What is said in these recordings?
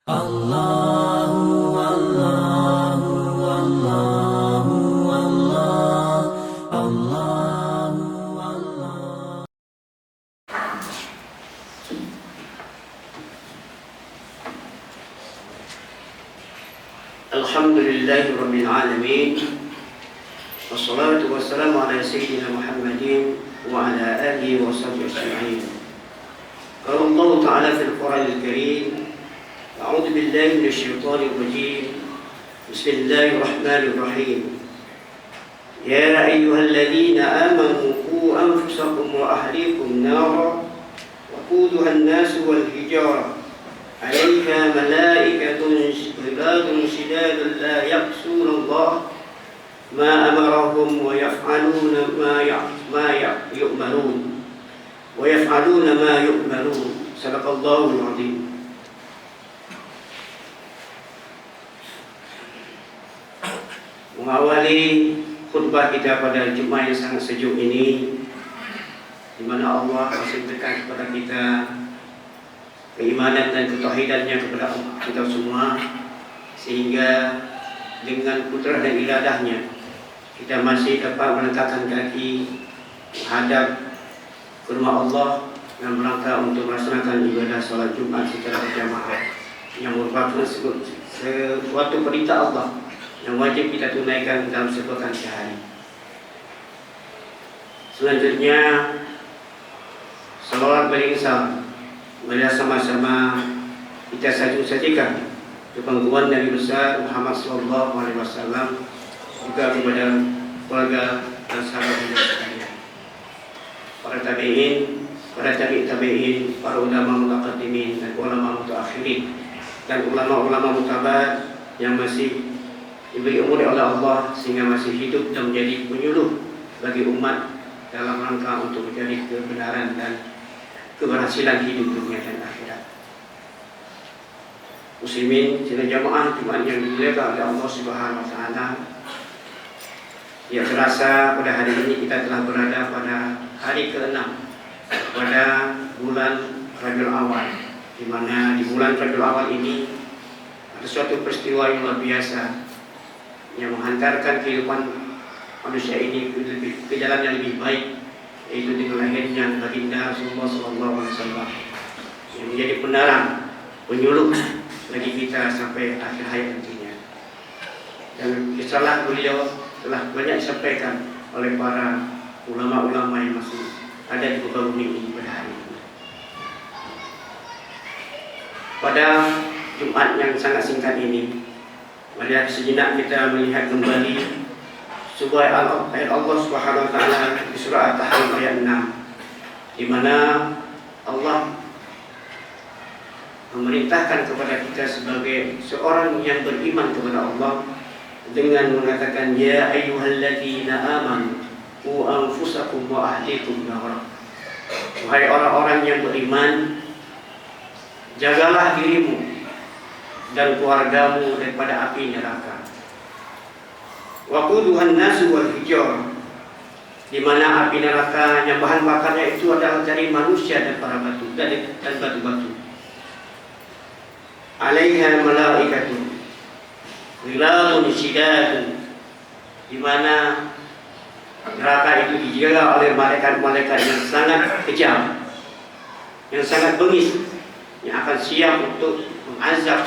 Allahu Allahu Allahu Allah Allahu Allah. Alhamdulillahi Rabbil Alamin. Wassalatu wassalamu ala Sayyidina Muhammadin wa ala alihi wa sahbihi ajma'in. Qala Allah Ta'ala fil Qur'anil Karim, A'udzu billahi minasyaitonir rajim. Bismillahir rahim. Ya ayyuhalladzina amanu qu anfusakum wa ahlikum nara waquduha an-nas wal hijara 'alayha malaikatun ghilazun shidadun la ya'suna Allah ma amarahum wa yaf'aluna ma yu'marun wa yaf'aluna ma yu'marun. Sadaqallahul 'azim. Mengawali khutbah kita pada Jumat yang sangat sejuk ini, di mana Allah masih berikan kepada kita keimanan dan ketauhidannya kepada kita semua, sehingga dengan kudrah dan iradahnya kita masih dapat melangkahkan kaki menghadap ke rumah Allah dan merangka untuk melaksanakan ibadah salat Jumat secara berjamaah, yang merupakan suatu perintah Allah yang wajib kita tunaikan dalam sepekan sehari. Selanjutnya, salawat berinsal, mari sama-sama kita sajikan kepangkuan Nabi besar Muhammad SAW, juga kepada keluarga dan sahabat beliau sekalian, para tabi'in, para tabi'in, para ulama mutaqaddimin dan ulama mutaakhirin, dan ulama-ulama mutabat yang masih diberi umur oleh Allah sehingga masih hidup dan menjadi penyuluh bagi umat dalam rangka untuk mencari kebenaran dan keberhasilan hidup dunia dan akhirat. Muslimin sidang jamaah Jumat yang dimuliakan oleh Allah Subhanahu wa taala, ya terasa pada hari ini kita telah berada pada hari ke-6 pada bulan Rabiul Awal, di mana di bulan Rabiul Awal ini ada suatu peristiwa yang luar biasa yang menghantarkan kehidupan manusia ini ke jalan yang lebih baik, yaitu dengan lahirnya baginda Rasulullah SAW, yang menjadi penerang, penyuluh bagi kita sampai akhir hayat nantinya. Dan kisah beliau telah banyak disampaikan oleh para ulama-ulama yang masih ada di muka bumi ini pada hari ini. Pada Jumat yang sangat singkat ini, mari sejenak kita melihat kembali sebuah ayat Allah Subhanahu wa taala di surah At-Tahrim ayat 6, di mana Allah memerintahkan kepada kita sebagai seorang yang beriman kepada Allah dengan mengatakan, ya ayyuhalladzina amanu qu anfusakum wa ahlikum nara. Wahai orang-orang yang beriman, jagalah dirimu dan keluargamu daripada api neraka. Waquduhan nasu wal hijar, di mana api neraka yang bahan bakarnya itu adalah dari manusia dan para batu dan batu-batu. Alaiha malaikatu ghilazun shidadun, di mana neraka itu dijaga oleh malaikat-malaikat yang sangat kejam, yang sangat bengis, yang akan siap untuk mengazab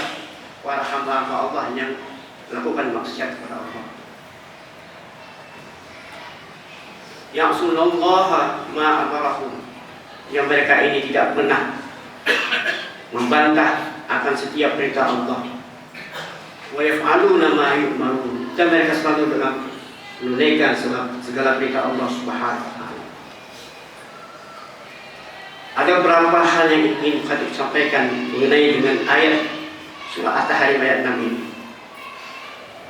para hamba-hamba Allah yang melakukan maksiat kepada Allah. Ya'sunallaha ma amarahum, yang mereka ini tidak pernah membantah akan setiap perintah Allah. Wa yaf'aluna ma yu'marun, dan mereka selalu dalam menunaikan segala perintah Allah Subhanahu wa taala. Ada beberapa hal yang ingin kami sampaikan mengenai dengan ayat surah At-Tahrim ayat 6 ini.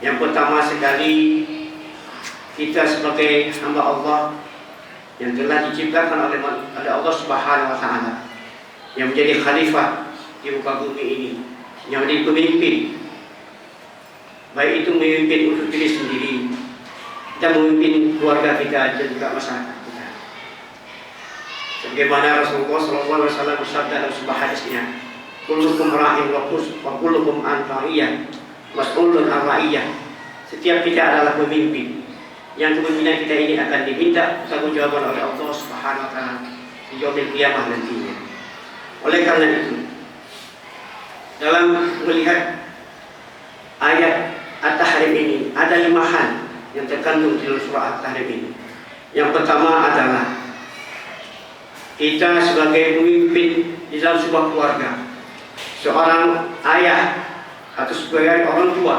Yang pertama sekali, kita sebagai hamba Allah yang telah diciptakan oleh Allah Subhanahu wa taala, yang menjadi khalifah di muka bumi ini, yang menjadi pemimpin, baik itu memimpin untuk diri sendiri dan memimpin keluarga kita dan juga masyarakat kita. Sebagaimana Rasulullah SAW bersabda dalam sebuah hadisnya, kullukum ra'in wa kullukum an ra'iyah mas'ulun an ra'iyah. Setiap kita adalah pemimpin, yang kepemimpinan kita ini akan diminta pertanggungjawaban oleh Allah Subhanahu wa taala di yaumil qiyamah nantinya. Oleh karena itu, dalam melihat ayat At-Tahrim ini ada 5 hal yang terkandung di dalam surah At-Tahrim ini. Yang pertama adalah kita sebagai pemimpin di dalam sebuah keluarga, seorang ayah atau sebagai orang tua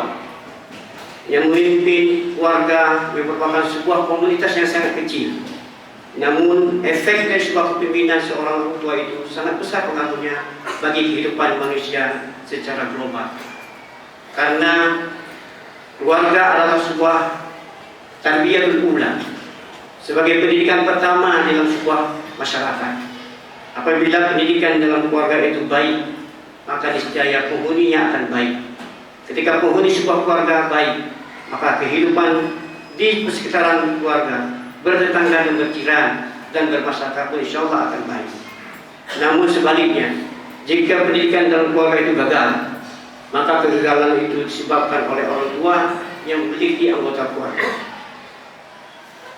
yang memimpin keluarga merupakan sebuah komunitas yang sangat kecil. Namun efek dari sebuah kepemimpinan seorang orang tua itu sangat besar pengaruhnya bagi kehidupan manusia secara global. Karena keluarga adalah sebuah tarbiyatul ula, sebagai pendidikan pertama dalam sebuah masyarakat. Apabila pendidikan dalam keluarga itu baik, maka niscaya penghuninya akan baik. Ketika penghuni sebuah keluarga baik, maka kehidupan di sekitaran keluarga, bertetangga dan berjiran dan bermasyarakat pun insya Allah akan baik. Namun sebaliknya, jika pendidikan dalam keluarga itu gagal, maka kegagalan itu disebabkan oleh orang tua yang memiliki anggota keluarga.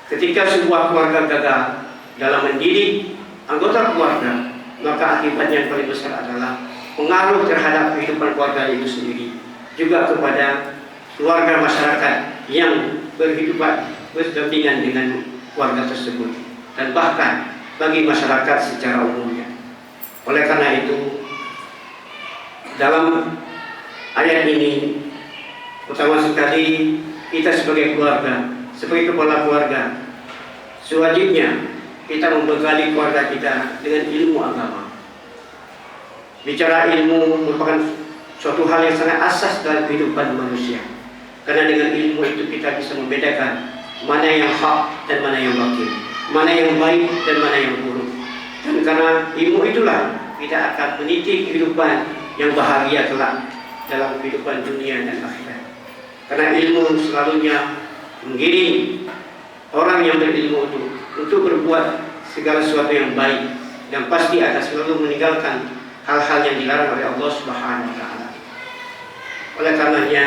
Ketika sebuah keluarga gagal dalam mendidik anggota keluarga, maka akibatnya yang paling besar adalah pengaruh terhadap kehidupan keluarga itu sendiri, juga kepada keluarga masyarakat yang berdampingan dengan keluarga tersebut, dan bahkan bagi masyarakat secara umumnya. Oleh karena itu, dalam ayat ini pertama sekali kita sebagai keluarga, sebagai kepala keluarga, sewajibnya kita membekali keluarga kita dengan ilmu agama. Bicara ilmu merupakan suatu hal yang sangat asas dalam kehidupan manusia, karena dengan ilmu itu kita bisa membedakan mana yang hak dan mana yang batil, mana yang baik dan mana yang buruk. Dan karena ilmu itulah kita akan meniti kehidupan yang bahagia kelak dalam kehidupan dunia dan akhirat. Karena ilmu selalunya menggiring orang yang berilmu itu untuk berbuat segala sesuatu yang baik, dan pasti akan selalu meninggalkan hal-hal yang dilarang oleh Allah Subhanahu wa taala. Oleh karenanya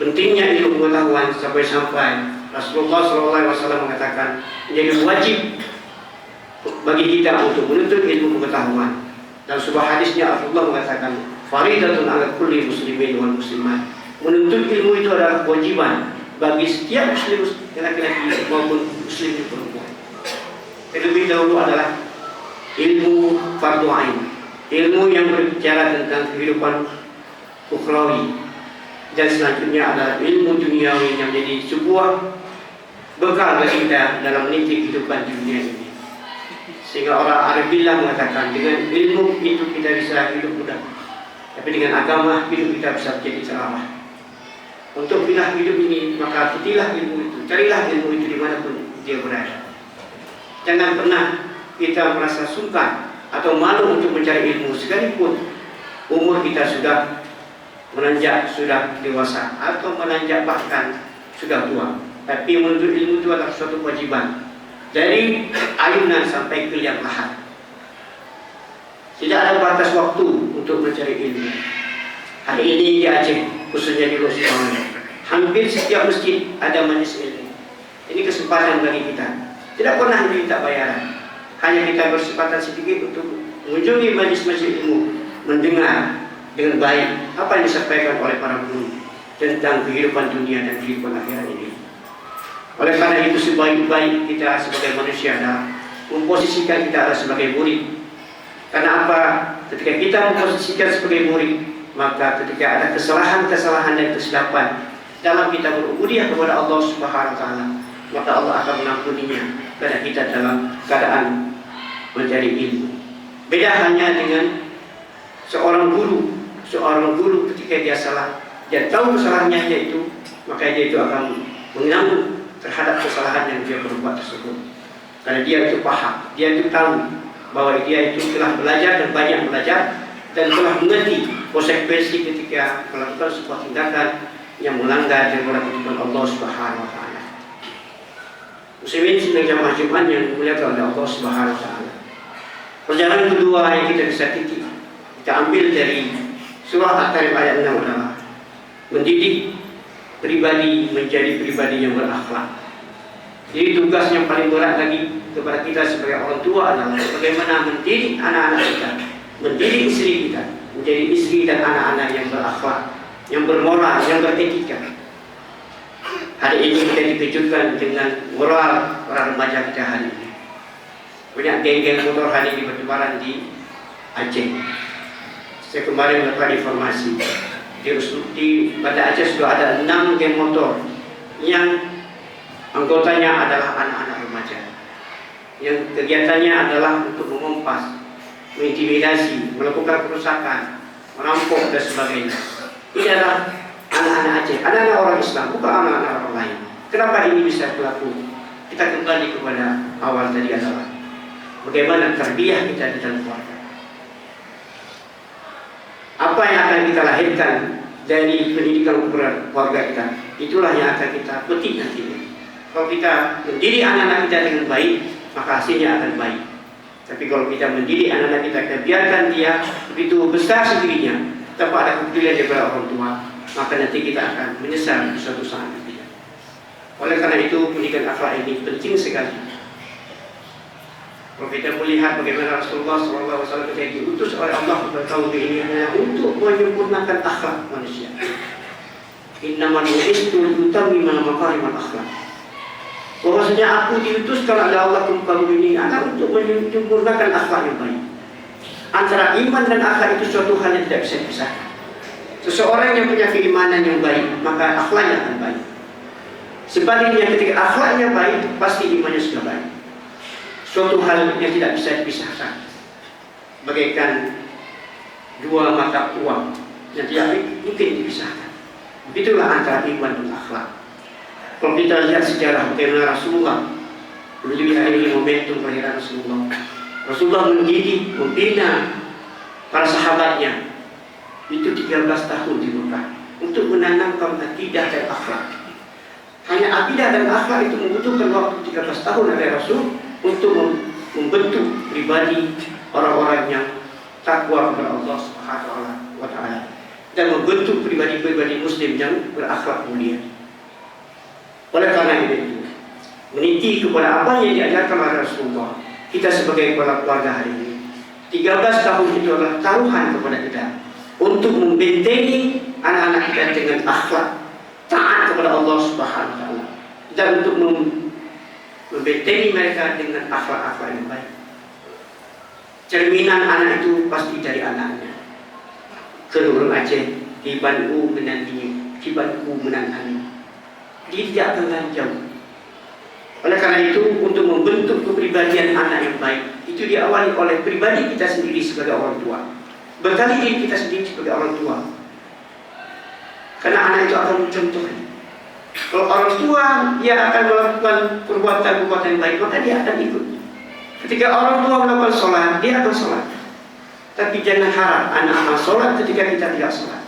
pentingnya ilmu pengetahuan sampai-sampai Rasulullah SAW mengatakan menjadi wajib bagi kita untuk menuntut ilmu pengetahuan. Dalam sebuah hadisnya Rasulullah mengatakan, faridatun ala kulli muslimin wal muslimat. Menuntut ilmu itu adalah kewajiban bagi setiap muslim laki-laki maupun muslim perempuan. Terlebih dahulu adalah ilmu fardu ain, ilmu yang berbicara tentang kehidupan ukhrawi, dan selanjutnya adalah ilmu duniawi yang menjadi sebuah bekal bagi kita dalam meniti kehidupan di dunia ini. Sehingga orang Arabillah mengatakan dengan ilmu itu kita bisa hidup mudah, tapi dengan agama hidup kita bisa menjadi ceramah. Untuk pilih hidup ini, maka kutilah ilmu itu, carilah ilmu itu dimanapun dia berada. Jangan pernah kita merasa sungkan atau malu untuk mencari ilmu, sekalipun umur kita sudah menanjak, sudah dewasa, atau menanjak bahkan sudah tua. Tapi menuntut ilmu itu adalah suatu kewajiban, dari ayunan sampai ke liang lahat. Tidak ada batas waktu untuk mencari ilmu. Hari ini di Aceh, khususnya di Losong, hampir setiap masjid ada majelis ilmu. Ini kesempatan bagi kita. Tidak pernah minta bayaran, hanya kita bersempatan sedikit untuk mengunjungi majelis ilmu, mendengar dengan baik apa yang disampaikan oleh para guru tentang kehidupan dunia dan kehidupan akhirat ini. Oleh karena itu, sebaik-baik kita sebagai manusia adalah memposisikan kita adalah sebagai murid. Karena apa? Ketika kita memposisikan sebagai murid, maka ketika ada kesalahan-kesalahan dan kesilapan dalam kita berubudiah kepada Allah Subhanahu wa taala, maka Allah akan mengampuninya karena kita dalam keadaan mencari ilmu. Beda hanya dengan seorang guru ketika dia salah, dia tahu kesalahannya itu, maka dia itu akan menanggung terhadap kesalahan yang dia berbuat tersebut. Karena dia itu paham, dia itu tahu bahwa dia itu telah belajar dan banyak belajar dan telah mengerti konsekuensi ketika melakukan sebuah tindakan yang melanggar daripada ketentuan Allah Subhanahu wa taala. Muslimin sidang jamaah Jumat yang dimuliakan oleh Allah Subhanahu wa taala. Perjalanan kedua yang kita bisa titik Kita ambil dari surah At-Tarim ayat 6 adalah mendidik pribadi menjadi pribadi yang berakhlak. Jadi tugas yang paling berat lagi kepada kita sebagai orang tua adalah bagaimana mendidik anak-anak kita, mendidik istri kita menjadi istri dan anak-anak yang berakhlak, yang bermoral, yang beretika. Hari ini kita dikejutkan dengan moral para remaja kita hari ini. Banyak geng-geng motor hari ini bertebaran di Aceh. Saya kemarin mendapat informasi di Banda Aceh sudah ada 6 geng motor yang anggotanya adalah anak-anak remaja, yang kegiatannya adalah untuk mengumpas, mengintimidasi, melakukan kerusakan, merampok dan sebagainya. Ini adalah anak-anak Aceh, anak-anak orang Islam, bukan anak-anak orang lain. Kenapa ini bisa berlaku? Kita kembali kepada awal tadi adalah bagaimana tarbiyah kita di dalam keluarga. Apa yang akan kita lahirkan dari pendidikan keluarga kita, itulah yang akan kita petik nantinya. Kalau kita mendidik anak-anak kita dengan baik, maka hasilnya akan baik. Tapi kalau kita mendidik anak-anak kita biarkan dia begitu besar sendirinya tanpa ada kepedulian daripada orang tua, maka nanti kita akan menyesal suatu saat nanti. Oleh karena itu pendidikan akhlak ini penting sekali. Kalau kita melihat bagaimana Rasulullah SAW ketika diutus oleh Allah kepada kaum ini adalah untuk menyempurnakan akhlak manusia. Innamal bu'istu liutammima makarimal akhlak. Bahwasanya aku diutuskan oleh Allah kepada kaum ini adalah untuk menyempurnakan akhlak yang baik. Antara iman dan akhlak itu suatu hal yang tidak bisa dipisahkan. Seseorang yang punya keimanan yang baik, maka akhlaknya akan baik. Sebaliknya ketika akhlaknya baik, pasti imannya sudah baik. Suatu hal yang tidak bisa dipisahkan, bagaikan dua mata uang yang tidak mungkin dipisahkan. Begitulah antara iman dan akhlak. Kalau kita lihat sejarah bagaimana Rasulullah, lebih ini momentum kelahiran Rasulullah. Rasulullah mendidik, membina para sahabatnya itu 13 tahun di Mekah untuk menanamkan akidah dan akhlak. Hanya akidah dan akhlak itu membutuhkan waktu 13 tahun oleh Rasul untuk membentuk pribadi orang-orang yang takwa kepada Allah Subhanahu wa Ta'ala dan membentuk pribadi-pribadi Muslim yang berakhlak mulia. Oleh karena itu, meniti kepada apa yang diajarkan oleh Rasulullah, kita sebagai kepala keluarga hari ini, 13 tahun itu adalah taruhan kepada kita untuk membentengi anak-anak kita dengan akhlak taat kepada Allah Subhanahu wa Ta'ala dan untuk membentengi mereka dengan akhlak-akhlak yang baik. Cerminan anak itu pasti dari anaknya. Kelurung Aceh, kibanku menantinya, kibanku menantangnya. Dia tidak akan lari jauh. Oleh karena itu, untuk membentuk kepribadian anak yang baik, itu diawali oleh pribadi kita sendiri sebagai orang tua. Bekali diri kita sendiri sebagai orang tua. Karena anak itu akan mencontohnya. Kalau orang tua dia akan melakukan perbuatan-perbuatan yang baik, maka dia akan ikut. Ketika orang tua melakukan sholat, dia akan sholat. Tapi jangan harap anak akan sholat ketika kita tidak sholat.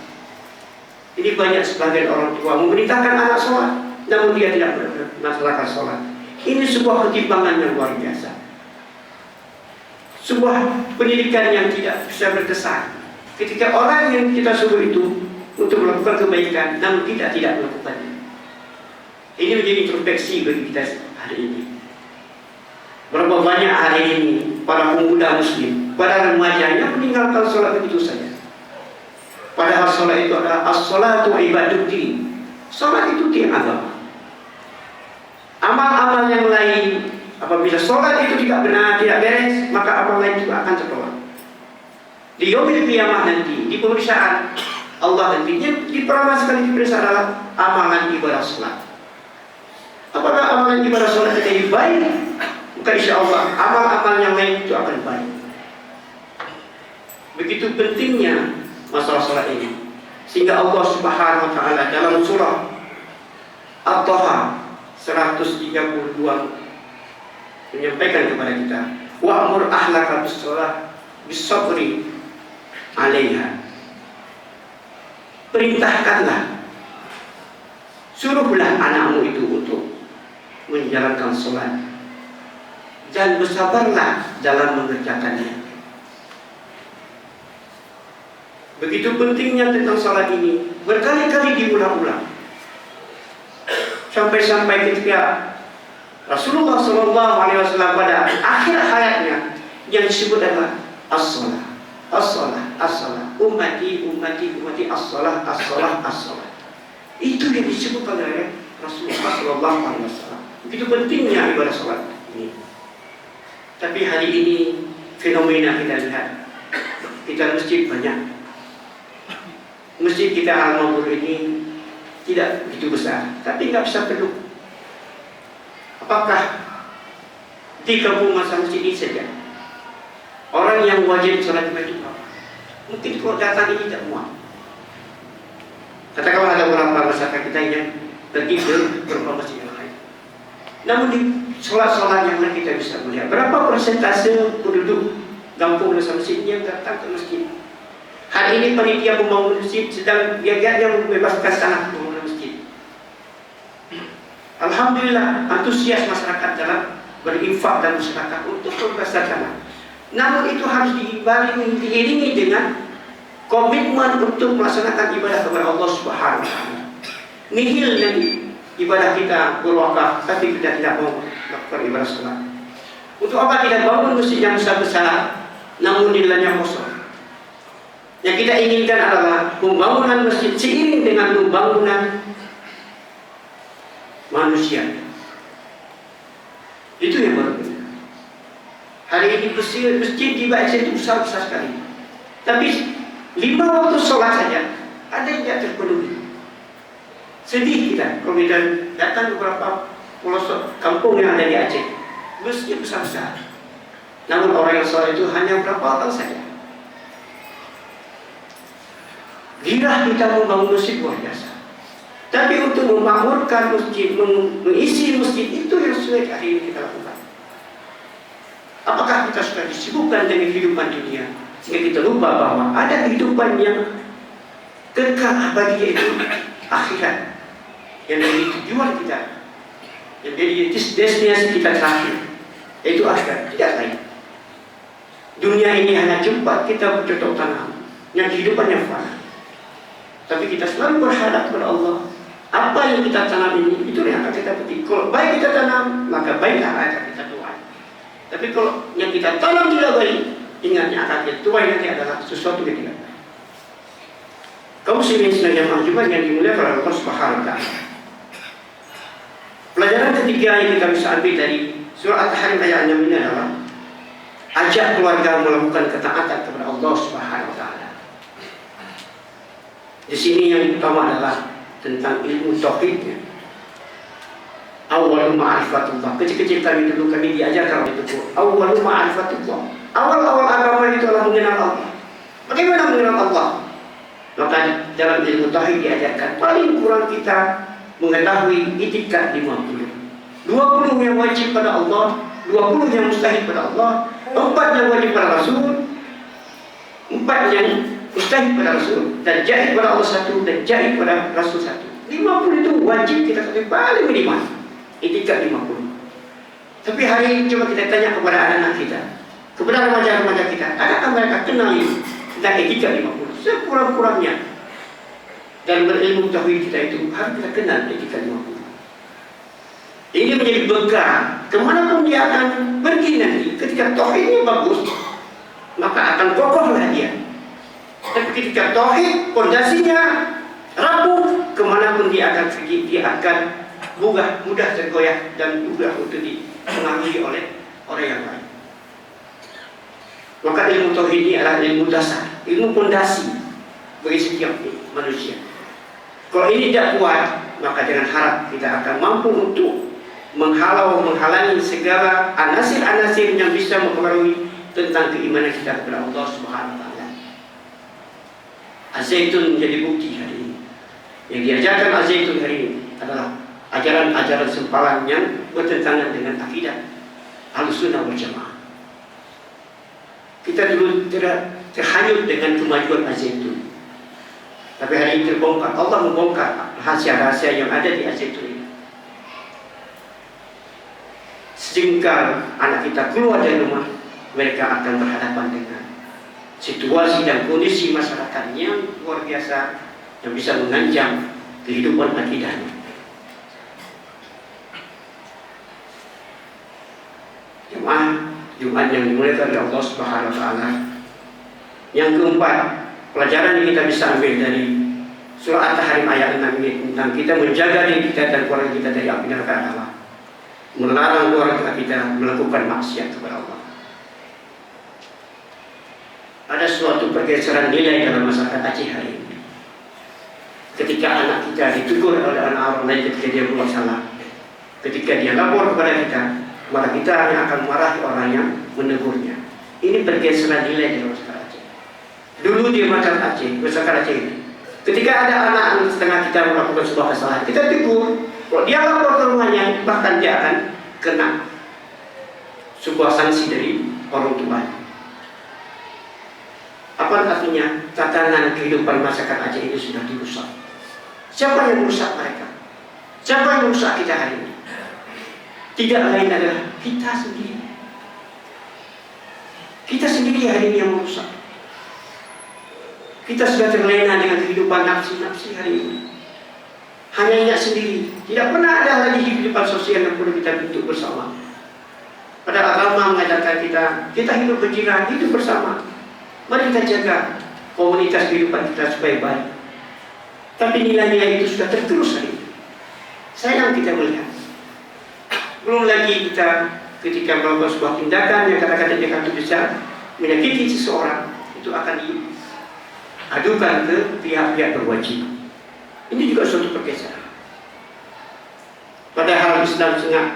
Ini banyak sebagian orang tua memerintahkan anak sholat, namun dia tidak melaksanakan sholat. Ini sebuah ketimpangan yang luar biasa. Sebuah pendidikan yang tidak bisa berkesan. Ketika orang yang kita suruh itu untuk melakukan kebaikan, namun tidak melakukannya. Ini menjadi introspeksi bagi kita hari ini. Berapa banyak hari ini para pemuda Muslim, para remajanya meninggalkan sholat begitu saja. Padahal sholat itu adalah as-sholatu ibaduddin. Sholat itu tiang agama. Amal-amal yang lain, apabila sholat itu tidak benar, tidak beres, maka amal lain juga akan tertolak. Di yaumil qiyamah nanti, di pemeriksaan Allah nantinya, di pertama sekali diperiksa adalah amalan ibadah sholat. Apakah amalan ibadah sholat kita baik? Maka insya Allah amal-amal yang lain itu akan baik. Begitu pentingnya masalah sholat ini, sehingga Allah Subhanahu wa Ta'ala dalam surah At-Taha 132 menyampaikan kepada kita, wa'mur ahlaka bis-shalah bis-sabri 'alaiha. Perintahkanlah, suruhlah anakmu itu untuk menjalankan sholat dan bersabarlah dalam mengerjakannya. Begitu pentingnya tentang salat ini, berkali-kali diulang-ulang. Sampai-sampai ketika Rasulullah SAW pada akhir hayatnya yang disebut adalah as-salah, as-salah, as-salah, ummati, ummati, ummati, as-salah, as-salah, as-salah. Itu yang disebutkan oleh Rasulullah SAW. Begitu pentingnya ibadah salat ini. Tapi hari ini fenomena kita lihat, kita masjid banyak. Masjid kita Al-Mabrur ini tidak begitu besar, tapi nggak bisa penuh. Apakah di kampung masa masjid ini saja orang yang wajib sholat itu berapa? Mungkin kalau datang ini tidak muat. Katakanlah ada beberapa masyarakat kita yang pergi ke beberapa masjid yang lain. Namun di sholat-sholat yang lain kita bisa melihat berapa persentase penduduk kampung masa masjid yang datang ke masjid. Hari ini panitia pembangunan masjid sedang giat-giatnya membebaskan tanah pembangunan masjid. Alhamdulillah antusias masyarakat dalam berinfak dan masyarakat untuk membebaskan tanah. Namun itu harus diiringi dengan komitmen untuk melaksanakan ibadah kepada Allah Subhanahu wa taala. Nihil yang ibadah kita berwakaf tapi kita tidak mau melakukan ibadah salat. Untuk apa tidak bangun masjid yang besar-besar namun nilainya kosong? Yang kita inginkan adalah pembangunan masjid seiring dengan pembangunan manusia. Itu yang baru. Hari ini masjid di Aceh itu besar-besar sekali. Tapi 5 waktu sholat saja ada yang tidak terpenuhi. Sedih kita kalau kita datang ke beberapa pelosok kampung yang ada di Aceh. Masjid besar-besar. Namun orang yang sholat itu hanya berapa orang saja. Girah kita membangun masjid luar biasa. Tapi untuk memakmurkan masjid, mengisi masjid itu yang sulit hari ini kita lakukan. Apakah kita sudah disibukkan dengan kehidupan dunia sehingga kita lupa bahwa ada kehidupan yang kekal abadi, yaitu akhirat, yang menjadi tujuan kita, yang menjadi destinasi kita terakhir, yaitu akhirat, tidak lain. Dunia ini hanya tempat kita bercocok tanam, yang kehidupannya fana. Tapi kita selalu berharap kepada Allah, apa yang kita tanam ini, itu yang akan kita petik. Kalau baik kita tanam, maka baiklah akan kita tuai. Tapi kalau yang kita tanam tidak baik, ingatnya akan kita tuai nanti adalah sesuatu yang tidak baik. Kaum muslimin sekalian juga yang dimuliakan oleh Allah Subhanahu wa taala. Pelajaran ketiga yang kita bisa ambil dari surah At-Tahrim ayat 6 ini adalah ajak keluarga melakukan ketaatan kepada Allah Subhanahu wa taala. Di sini yang utama adalah tentang ilmu tauhidnya. Awal ma'rifatullah. Kecil-kecil kami diajarkan oleh itu. Awal ma'rifatullah. Awal-awal agama itu adalah mengenal Allah. Bagaimana mengenal Allah? Maka dalam ilmu tauhid diajarkan paling kurang kita mengetahui itikat 50. 20 yang wajib pada Allah, 20 yang mustahil pada Allah, 4 yang wajib pada Rasul, 4 yang mustahil pada Rasul, dan jahid pada Allah 1, dan jahid pada Rasul 1. 50 itu wajib kita ketahui paling minimal. Itikat 50. Tapi hari ini coba kita tanya kepada anak-anak kita, kepada remaja-remaja kita, adakah mereka kenal tentang itikat 50? Sekurang-kurangnya dalam berilmu tauhid kita itu harus kita kenal itikat 50. Ini menjadi bekal kemanapun dia akan pergi nanti. Ketika tauhidnya bagus, maka akan kokohlah dia. Tapi ketika tauhid pondasinya rapuh, kemanapun dia akan pergi, dia akan mudah tergoyah dan mudah untuk dipengaruhi oleh orang yang lain. Maka ilmu tauhid ini adalah ilmu dasar, ilmu pondasi bagi setiap manusia. Kalau ini tidak kuat, maka jangan harap kita akan mampu untuk menghalangi segala anasir-anasir yang bisa mempengaruhi tentang keimanan kita kepada Allah Subhanahu wa taala. Az-Zaitun menjadi bukti hari ini. Yang diajarkan Az-Zaitun hari ini adalah ajaran-ajaran sempalan yang bertentangan dengan akidah Ahlussunnah wal Jamaah. Kita dulu terhanyut dengan kemajuan Az-Zaitun. Tapi hari ini terbongkar, Allah membongkar rahasia-rahasia yang ada di Az-Zaitun ini. Sejengkal anak kita keluar dari rumah, mereka akan berhadapan dengan situasi dan kondisi masyarakat yang luar biasa yang bisa mengancam kehidupan akidahnya. Jemaah Jumat yang dimuliakan oleh Allah Subhanahu wa taala. Yang keempat, pelajaran yang kita bisa ambil dari surah At-Tahrim ayat 6 ini tentang kita menjaga diri kita dan keluarga kita dari api neraka adalah melarang keluarga kita melakukan maksiat kepada Allah. Ada suatu pergeseran nilai dalam masyarakat Aceh hari ini. Ketika anak kita ditegur oleh anak orang lain ketika dia buat salah, ketika dia lapor kepada kita, maka kita hanya akan marahi orang yang menegurnya. Ini pergeseran nilai dalam masyarakat Aceh. Dulu di masyarakat Aceh, masyarakat Aceh ini, ketika ada anak setengah kita melakukan sebuah kesalahan, kita tegur. Kalau dia lapor ke rumahnya, bahkan dia akan kena sebuah sanksi dari orang tuanya. Apa artinya? Tatanan kehidupan masyarakat Aceh ini sudah dirusak. Siapa yang merusak mereka? Siapa yang merusak kita hari ini? Tidak lain adalah kita sendiri. Kita sendiri hari ini yang merusak. Kita sudah terlena dengan kehidupan nafsi-nafsi hari ini. Hanya ingat sendiri. Tidak pernah ada lagi kehidupan sosial yang perlu kita bentuk bersama. Padahal agama mengajarkan kita hidup berjiran, hidup bersama. Mari kita jaga komunitas kehidupan kita supaya baik. Tapi nilai-nilai itu sudah tergerus hari ini. Sayang kita melihat. Belum lagi kita ketika melakukan sebuah tindakan yang kata-kata dia itu bisa menyakiti seseorang, itu akan diadukan ke pihak-pihak berwajib. Ini juga suatu pergeseran. Padahal Islam sangat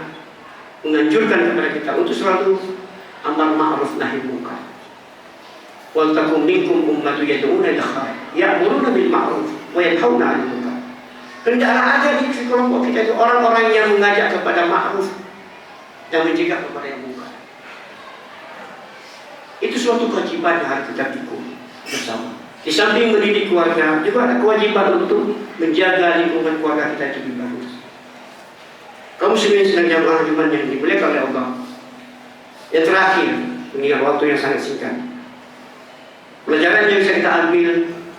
menganjurkan kepada kita untuk selalu amar ma'ruf nahi munkar. Wal takum minkum ummatun yad'una ila khair, ya'muruna bil ma'ruf wa yanhauna 'anil munkar. Hendaklah ada di kelompok kita itu orang-orang yang mengajak kepada ma'ruf dan mencegah kepada yang munkar. Itu suatu kewajiban yang harus kita pikul bersama. Di samping mendidik keluarga, juga ada kewajiban untuk menjaga lingkungan keluarga kita itu lebih bagus. Kaum muslimin sedang jamaah Jumat yang dimuliakan oleh Allah. Yang terakhir, mengingat waktu yang sangat singkat. Pelajaran yang bisa kita ambil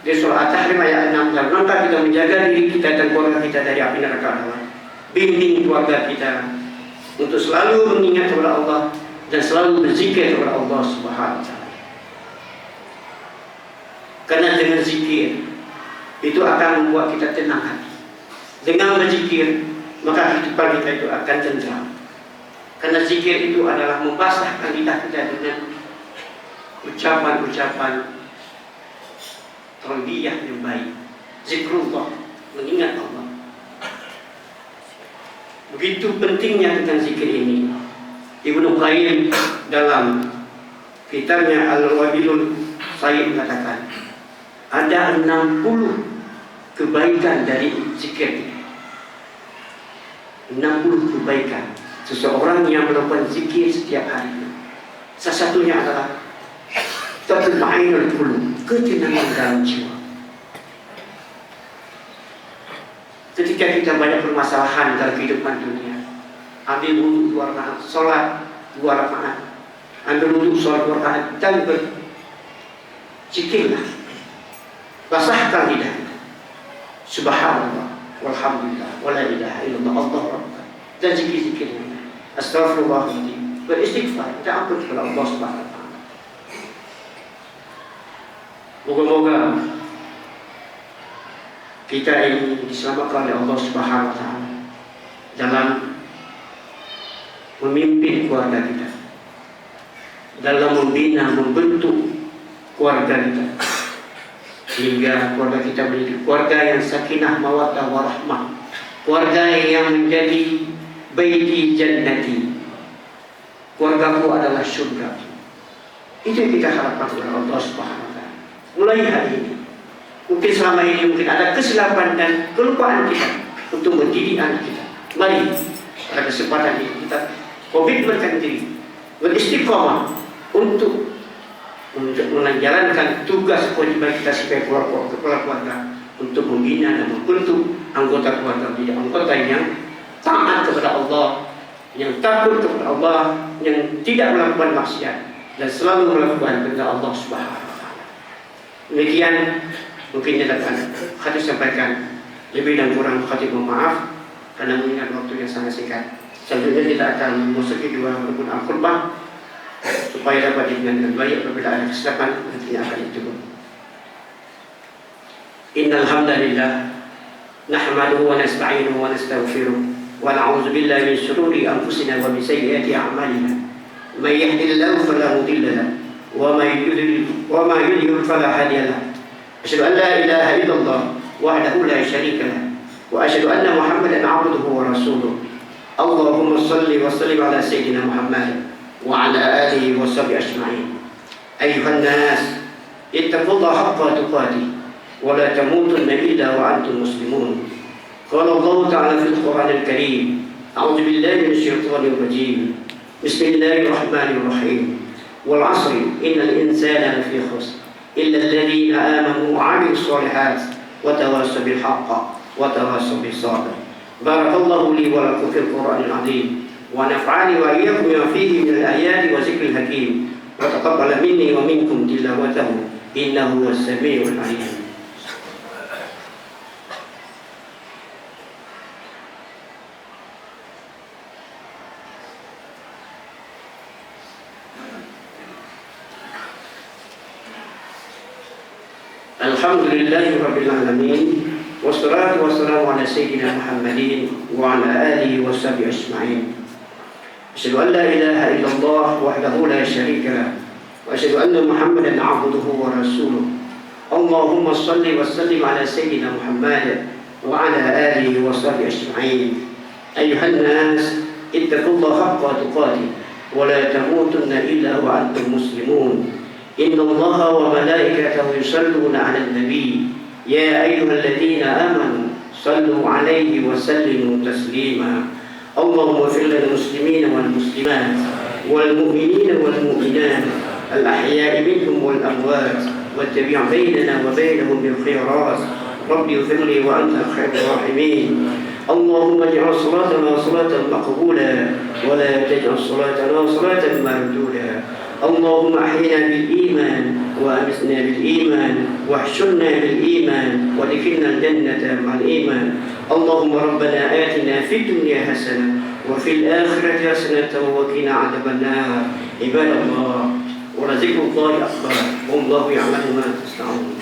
di surah At-Tahrim ayat 6, dalam rangka kita menjaga diri kita dan keluarga kita dari api neraka adalah bimbing keluarga kita untuk selalu mengingat kepada Allah dan selalu berzikir kepada Allah Subhanahu wa taala. Karena dengan zikir itu akan membuat kita tenang hati. Dengan berzikir maka kehidupan kita itu akan tenteram. Karena zikir itu adalah membasahkan lidah kita dengan ucapan-ucapan tarbiyah yang baik. Zikrullah, mengingat Allah. Begitu pentingnya tentang zikir ini. Ibnu Qayyim dalam kitabnya Al-Wabilul Sayyid mengatakan ada 60 kebaikan dari zikir ini. 60 kebaikan seseorang yang melakukan zikir setiap hari. Salah satunya adalah tatma'inul qulub, ketenangan dalam jiwa. Ketika kita banyak permasalahan dalam kehidupan dunia, ambil wudhu 2 rakaat, sholat 2 rakaat, ambil wudhu sholat 2 rakaat dan berzikirlah, basahkan lidah kita. Subhanallah, walhamdulillah, wala ilaha illallah, Allahu akbar, dan zikir-zikirnya. Astaghfirullahaladzim, beristighfar, kita ampun kepada Allah Subhanahu wa taala. Moga-moga kita ini diselamatkan oleh Allah Subhanahu wa taala dalam memimpin keluarga kita, dalam membina, membentuk keluarga kita, sehingga keluarga kita menjadi keluarga yang sakinah, mawaddah, warahmah, keluarga yang menjadi baiti jannati, keluargaku adalah surga. Itu yang kita harapkan kepada Allah Subhanahu wa taala. Mulai hari ini, mungkin selama ini mungkin ada kesilapan dan kelupaan kita untuk mendidik anak kita. Mari pada kesempatan ini kita komitmenkan diri, beristiqomah untuk menjalankan tugas kewajiban kita sebagai kepala keluarga untuk membina dan membentuk anggota keluarga menjadi anggota yang taat kepada Allah, yang takut kepada Allah, yang tidak melakukan maksiat dan selalu melakukan perintah Allah Subhanahu wa taala. Demikian mungkin yang dapat khatib sampaikan. Lebih dan kurang khatib mohon maaf karena mengingat waktu yang sangat singkat. Selanjutnya kita akan memasuki dua rukun al-khutbah supaya dapat didengar dengan baik. Apabila ada kesilapan nantinya akan ditutup. Innal hamdalillah nahmaduhu wa nasta'inuhu wa nastaghfiruh wa na'udzu billahi min shururi anfusina wa min sayyiati a'malina. May yahdihillahu fala mudilla lahu wa may yudlil fala hadiya lahu. Asyhadu an la ilaha illallah wahdahu la syarika lahu wa asyhadu anna Muhammadan 'abduhu wa rasuluh. Allahumma shalli wa sallim ala sayyidina Muhammad wa ala alihi wa sahbihi ajma'in. Ayuhan nas, ittaqullaha haqqa tuqatih wa la tamutunna illa wa antum muslimun. Qala Allah ta'ala fil Qur'anil Karim, a'udzu billahi minasyaitonir rajim. Bismillahirrahmanirrahim. Wal 'asri innal insana lafi khusr illa alladhina amanu wa 'amilus shalihat wa tawassaw bil haqqi wa tawassaw bis sabr. Barakallahu li wa lakum fil Qur'anil 'azim wa naf'ani wa iyyakum bima fihi minal ayati wa zikril hakim wa taqabbal minni wa minkum tilawatahu innahu was-sami'ul 'alim. Alhamdulillahi rabbil alamin. Wassalatu wassalamu ala sayyidina Muhammadin wa ala alihi wa sahbihi ajma'in. Asyhadu an la ilaha illallah wahdahu la syarika lah wa asyhadu anna Muhammadan 'abduhu wa rasuluh. Allahumma shalli wa sallim ala sayyidina Muhammad wa ala alihi wa sahbihi ajma'in. Ayuhan nas, ittaqullaha haqqa tuqatih wa la tamutunna illa wa antum muslimun. Inna Allaha wa malaikatahu yusalluna 'alan nabi. Ya ayyuhalladzina amanu sallu 'alaihi wa sallimu taslima. Allahumma ighfir lil muslimina wal muslimat wal mu'minina wal mu'minat al ahya'i minhum wal amwat wattabi' bainana wa bainahum bil khairat. Rabbi ighfir li wa anta khairur rahimin. Allahumma ij'al salatana salatan maqbula wa la taj'al salatana salatan marduda. اللهم أحينا بالإيمان وأمسنا بالإيمان واحشرنا بالإيمان وادخلنا الجنة مع الإيمان. اللهم ربنا آتنا في الدنيا حسنة وفي الآخرة حسنة وقنا عذاب النار. عباد الله ولذكر الله أكبر والله يعلم ما تصنعون.